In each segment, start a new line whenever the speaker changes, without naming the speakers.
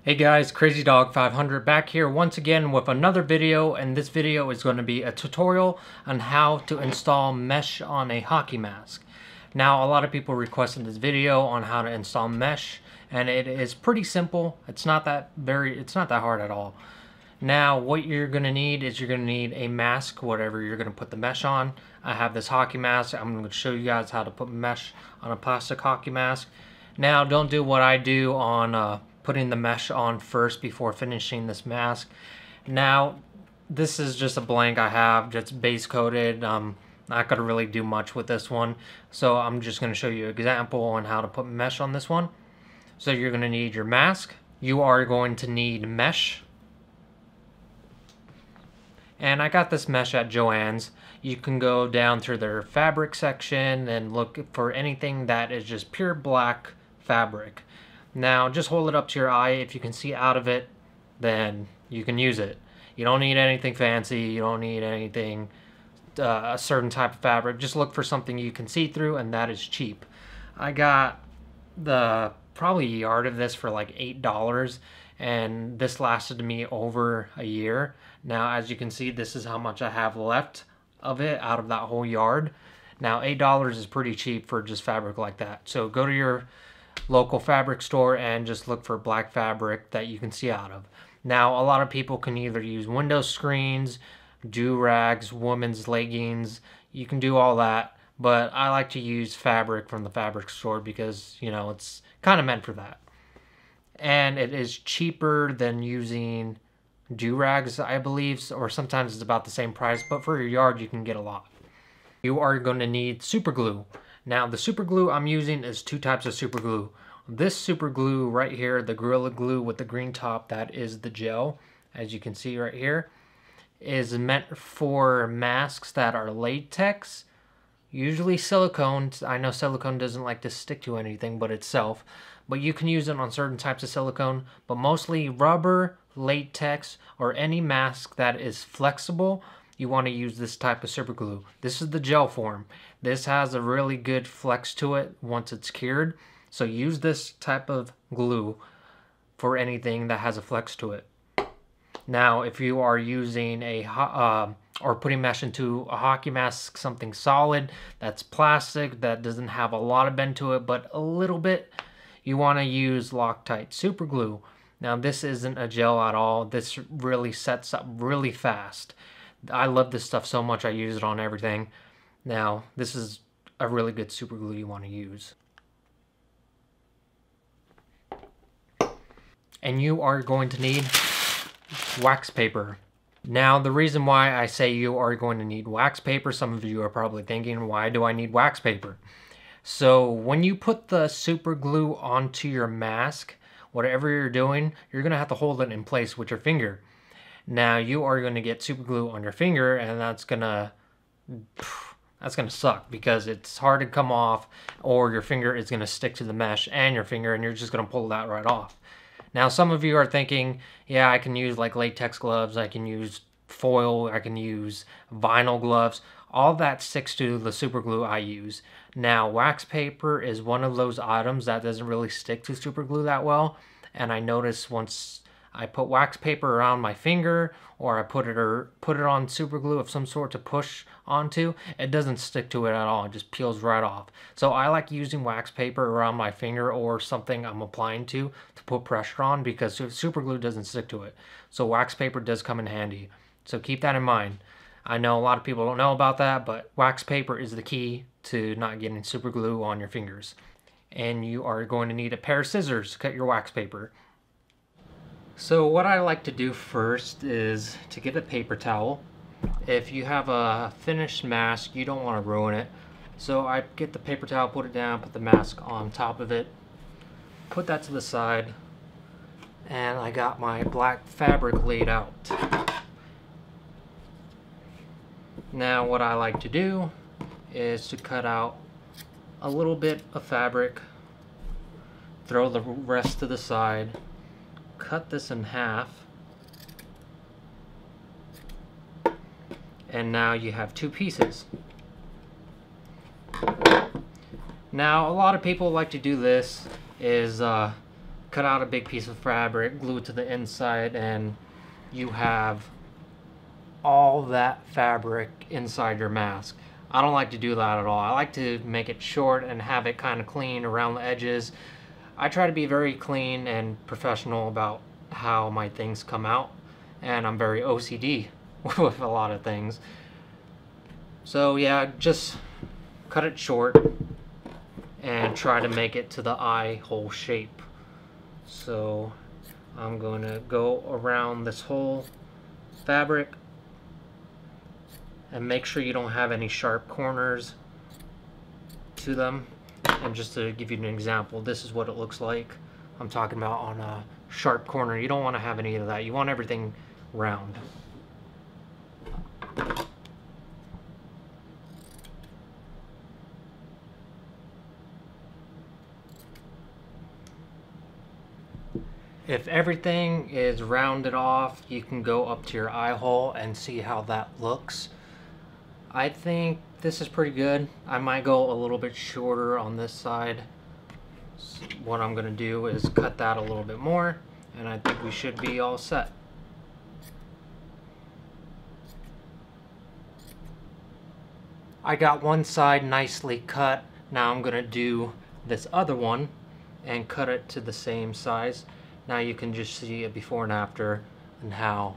Hey guys, Crazy Dog 500 back here once again with another video, and this video is going to be a tutorial on how to install mesh on a hockey mask. Now, a lot of people requested this video on how to install mesh, and it is pretty simple. It's not that hard at all. Now, what you're going to need is you're going to need a mask, whatever you're going to put the mesh on. I have this hockey mask. I'm going to show you guys how to put mesh on a plastic hockey mask. Now, don't do what I do on putting the mesh on first before finishing this mask. Now, this is just a blank I have, just base coated. Not gonna really do much with this one, so I'm just gonna show you an example on how to put mesh on this one. So you're gonna need your mask. You are going to need mesh. And I got this mesh at Joann's. You can go down through their fabric section and look for anything that is just pure black fabric. Now, just hold it up to your eye. If you can see out of it, then you can use it. You don't need anything fancy. You don't need anything, a certain type of fabric. Just look for something you can see through, and that is cheap. I got probably a yard of this for like $8, and this lasted me over a year. Now, as you can see, this is how much I have left of it out of that whole yard. Now, $8 is pretty cheap for just fabric like that. So go to your local fabric store and just look for black fabric that you can see out of. Now, a lot of people can either use window screens, do-rags, women's leggings. You can do all that, but I like to use fabric from the fabric store because, you know, it's kind of meant for that. And it is cheaper than using do-rags, I believe, or sometimes it's about the same price, but for your yard you can get a lot. You are going to need super glue. Now, the super glue I'm using is two types of super glue. This super glue right here, the Gorilla Glue with the green top, that is the gel, as you can see right here, is meant for masks that are latex, usually silicone. I know silicone doesn't like to stick to anything but itself, but you can use it on certain types of silicone, but mostly rubber, latex, or any mask that is flexible. You want to use this type of super glue. This is the gel form. This has a really good flex to it once it's cured. So use this type of glue for anything that has a flex to it. Now, if you are using or putting mesh into a hockey mask, something solid, that's plastic, that doesn't have a lot of bend to it, but a little bit, you want to use Loctite super glue. Now, this isn't a gel at all. This really sets up really fast. I love this stuff so much, I use it on everything. Now, this is a really good super glue you want to use. And you are going to need wax paper. Now, the reason why I say you are going to need wax paper, some of you are probably thinking, why do I need wax paper? So, when you put the super glue onto your mask, whatever you're doing, you're going to have to hold it in place with your finger. Now, you are going to get super glue on your finger, and that's gonna suck because it's hard to come off, or your finger is going to stick to the mesh and your finger, and you're just going to pull that right off. Now, some of you are thinking, yeah, I can use like latex gloves, I can use foil, I can use vinyl gloves. All that sticks to the super glue I use. Now, wax paper is one of those items that doesn't really stick to super glue that well, and I noticed once I put wax paper around my finger, or I put it on super glue of some sort to push onto, it doesn't stick to it at all. It just peels right off. So I like using wax paper around my finger or something I'm applying to put pressure on, because super glue doesn't stick to it. So wax paper does come in handy. So keep that in mind. I know a lot of people don't know about that, but wax paper is the key to not getting super glue on your fingers. And you are going to need a pair of scissors to cut your wax paper. So what I like to do first is to get a paper towel. If you have a finished mask, you don't want to ruin it. So I get the paper towel, put it down, put the mask on top of it, put that to the side, and I got my black fabric laid out. Now what I like to do is to cut out a little bit of fabric, throw the rest to the side, cut this in half, and now you have two pieces. Now, a lot of people like to do this is cut cut out a big piece of fabric, glue it to the inside, and you have all that fabric inside your mask. I don't like to do that at all. I like to make it short and have it kind of clean around the edges. I try to be very clean and professional about how my things come out, and I'm very OCD with a lot of things. So yeah, just cut it short and try to make it to the eye hole shape. So I'm going to go around this whole fabric and make sure you don't have any sharp corners to them. And just to give you an example, this is what it looks like. I'm talking about on a sharp corner. You don't want to have any of that. You want everything round. If everything is rounded off, you can go up to your eye hole and see how that looks. I think this is pretty good. I might go a little bit shorter on this side. So what I'm going to do is cut that a little bit more, and I think we should be all set. I got one side nicely cut. Now I'm going to do this other one and cut it to the same size. Now you can just see a before and after and how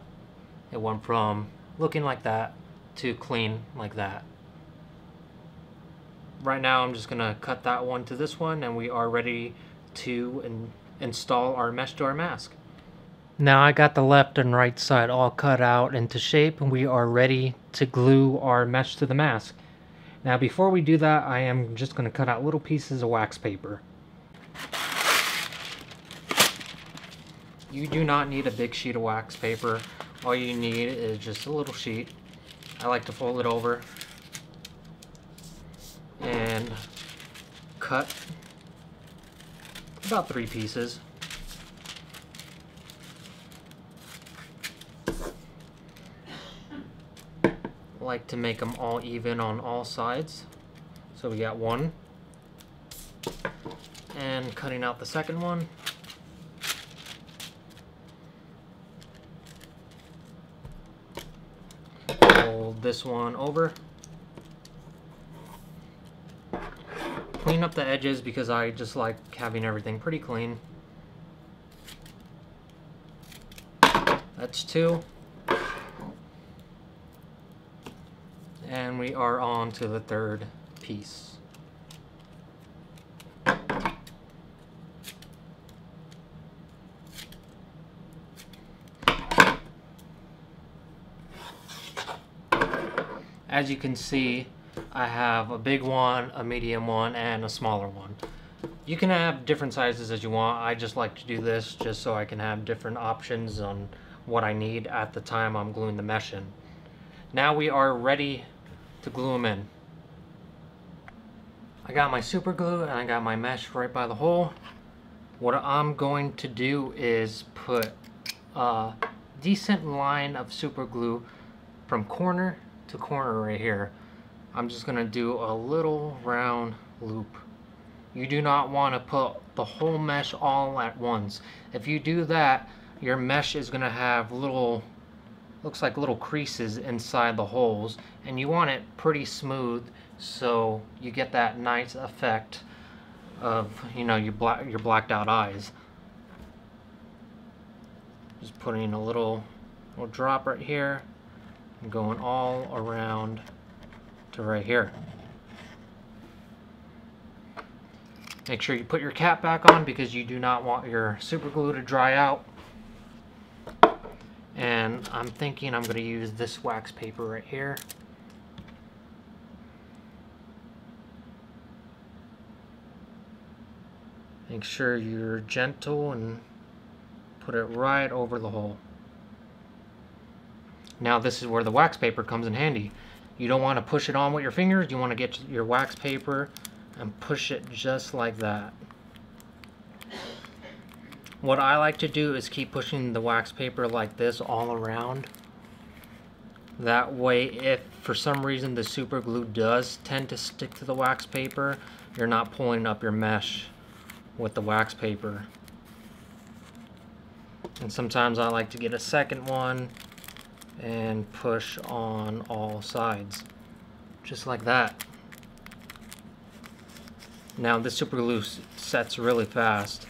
it went from looking like that to clean like that. Right now I'm just gonna cut that one to this one, and we are ready to install our mesh to our mask. Now I got the left and right side all cut out into shape, and we are ready to glue our mesh to the mask. Now before we do that, I am just gonna cut out little pieces of wax paper. You do not need a big sheet of wax paper. All you need is just a little sheet. I like to fold it over and cut about 3 pieces. I like to make them all even on all sides. So we got one, and cutting out the second one. Fold this one over. Clean up the edges because I just like having everything pretty clean. That's 2. And we are on to the 3rd piece. As you can see, I have a big one, a medium one, and a smaller one. You can have different sizes as you want. I just like to do this just so I can have different options on what I need at the time I'm gluing the mesh in. Now we are ready to glue them in. I got my super glue and I got my mesh right by the hole. What I'm going to do is put a decent line of super glue from corner to corner right here. I'm just going to do a little round loop. You do not want to put the whole mesh all at once. If you do that, your mesh is going to have little, looks like little creases inside the holes, and you want it pretty smooth so you get that nice effect of, you know, your blacked out eyes. Just putting a little drop right here and going all around to right here. Make sure you put your cap back on because you do not want your super glue to dry out. And I'm thinking I'm going to use this wax paper right here. Make sure you're gentle and put it right over the hole. Now this is where the wax paper comes in handy. You don't want to push it on with your fingers. You want to get your wax paper and push it just like that. What I like to do is keep pushing the wax paper like this all around. That way, if for some reason the super glue does tend to stick to the wax paper, you're not pulling up your mesh with the wax paper. And sometimes I like to get a second one and push on all sides, just like that. Now this super glue sets really fast.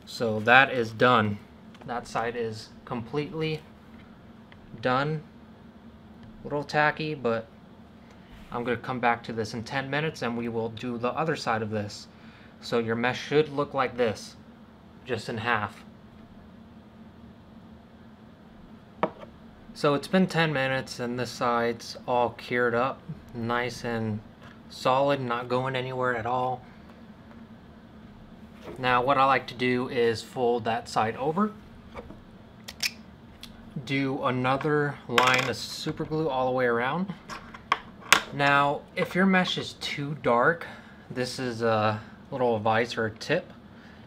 So that is done. That side is completely done. A little tacky, but I'm going to come back to this in 10 minutes and we will do the other side of this. So your mesh should look like this, just in half. So it's been 10 minutes and this side's all cured up, nice and solid, not going anywhere at all. Now what I like to do is fold that side over, do another line of super glue all the way around. Now if your mesh is too dark, this is a little advice or a tip.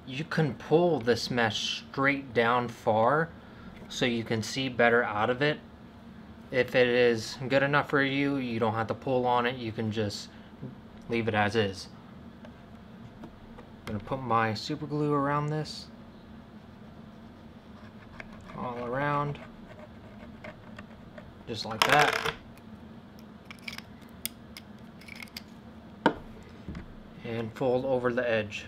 You can pull this mesh straight down far so you can see better out of it. If it is good enough for you, you don't have to pull on it, you can just leave it as is. I'm going to put my super glue around this, all around, just like that. And fold over the edge.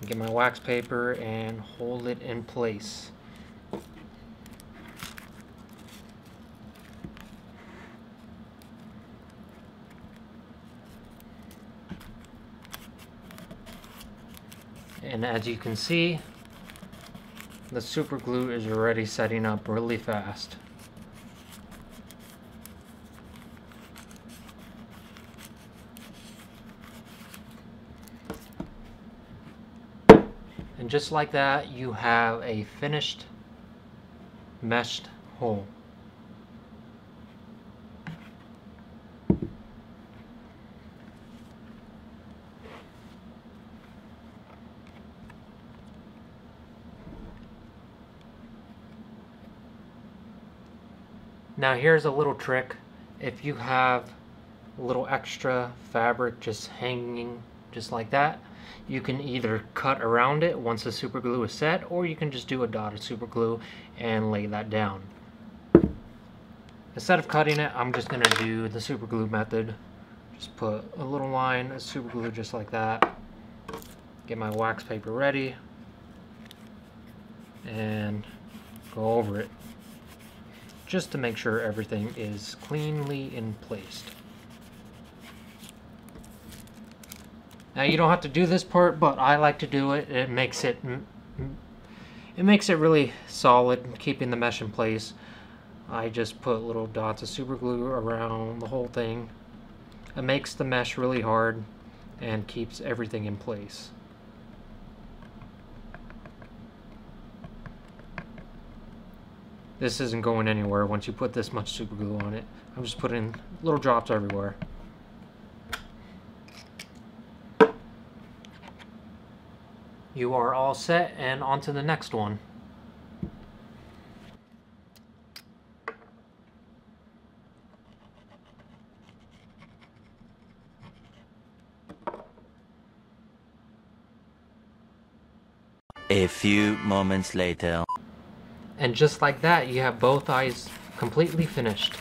Get my wax paper and hold it in place. And as you can see, the super glue is already setting up really fast. And just like that, you have a finished meshed hole. Now here's a little trick. If you have a little extra fabric just hanging just like that, you can either cut around it once the super glue is set, or you can just do a dot of super glue and lay that down. Instead of cutting it, I'm just going to do the super glue method. Just put a little line of super glue just like that. Get my wax paper ready and go over it, just to make sure everything is cleanly in place. Now you don't have to do this part, but I like to do it. It makes it really solid, keeping the mesh in place. I just put little dots of super glue around the whole thing. It makes the mesh really hard and keeps everything in place. This isn't going anywhere once you put this much super glue on it. I'm just putting little drops everywhere. You are all set, and on to the next one.
A few moments later.
And just like that, you have both eyes completely finished.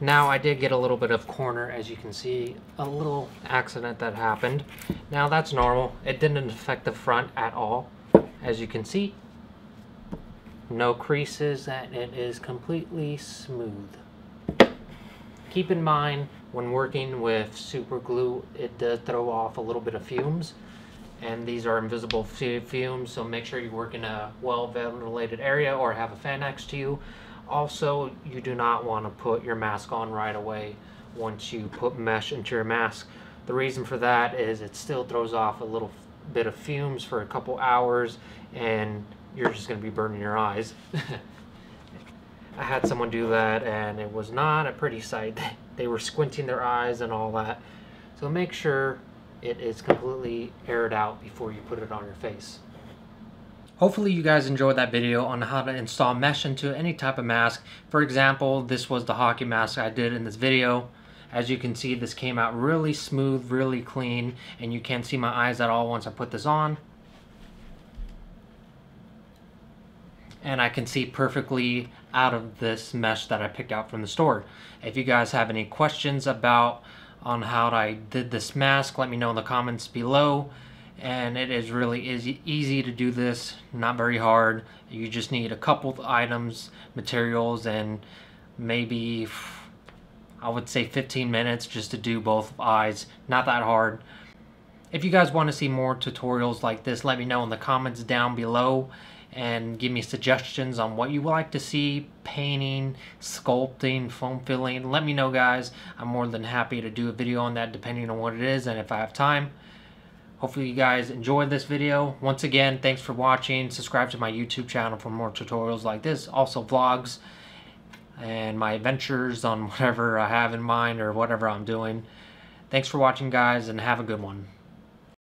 Now I did get a little bit of corner, as you can see, a little accident that happened. Now that's normal. It didn't affect the front at all. As you can see, no creases, and it is completely smooth. Keep in mind, when working with super glue, it does throw off a little bit of fumes, and these are invisible fumes, so make sure you work in a well-ventilated area or have a fan next to you. Also, you do not want to put your mask on right away once you put mesh into your mask. The reason for that is it still throws off a little bit of fumes for a couple hours, and you're just going to be burning your eyes. I had someone do that, and it was not a pretty sight. They were squinting their eyes and all that. So make sure it is completely aired out before you put it on your face. Hopefully you guys enjoyed that video on how to install mesh into any type of mask. For example, this was the hockey mask I did in this video. As you can see, this came out really smooth, really clean, and you can't see my eyes at all once I put this on. And I can see perfectly out of this mesh that I picked out from the store. If you guys have any questions about on how I did this mask, let me know in the comments below. And it is really easy to do this, not very hard. You just need a couple of items, materials, and maybe, I would say 15 minutes just to do both eyes. Not that hard. If you guys want to see more tutorials like this, let me know in the comments down below and give me suggestions on what you would like to see, painting, sculpting, foam filling. Let me know, guys. I'm more than happy to do a video on that depending on what it is and if I have time. Hopefully you guys enjoyed this video. Once again, thanks for watching. Subscribe to my YouTube channel for more tutorials like this. Also vlogs and my adventures on whatever I have in mind or whatever I'm doing. Thanks for watching, guys, and have a good one.